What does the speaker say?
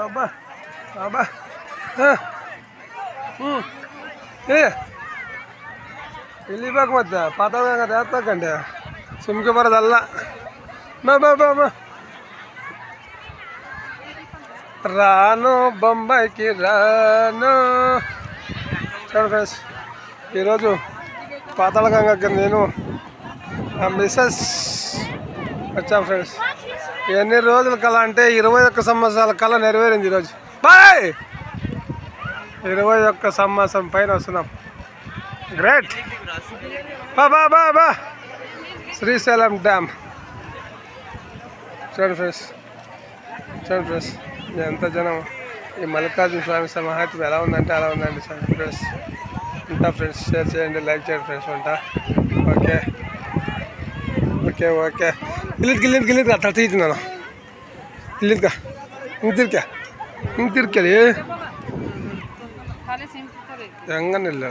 అబ్బా అబ్బా ಇಲ್ಲಿ ಬೇಕು ಮತ್ತೆ ಪಾತಾಳಂಗ ತಗೊಂಡೆ ಸುಮ್ಕೆ ಬರೋದಲ್ಲ ಬಾ ಬಾ ಬಾ ಬಾ రాను బొంబాయికి రాను. చూడండి ఫ్రెండ్స్, ఈరోజు పాతాళగంగకి నేను మిస్సెస్ వచ్చాం ఫ్రెండ్స్. ఎన్ని రోజుల కళ అంటే 21 సంవత్సరాల కళ నెరవేరింది ఈరోజు. బాయ్ 21 సంవత్సరం పైన వస్తున్నాం. గ్రేట్. బా బా బా బా శ్రీశైలం డ్యామ్. చూడండి ఫ్రెండ్స్, చూడండి ఫ్రెండ్స్ ఎంత జనం. ఈ మల్లికార్జున స్వామి సమాహతి ఎలా ఉందంటే అలా ఉందండి ఫ్రెండ్స్. ఉంటా ఫ్రెండ్స్, షేర్ చేయండి, లైక్ చేయండి ఫ్రెండ్స్. ఉంటా. Okay okay okay. గిల్లిದ್ అట్లా తీసి నేను గిల్లిద్గా ఇంక తిరికేది ಹೆಂಗ ನಿಲ್ಲ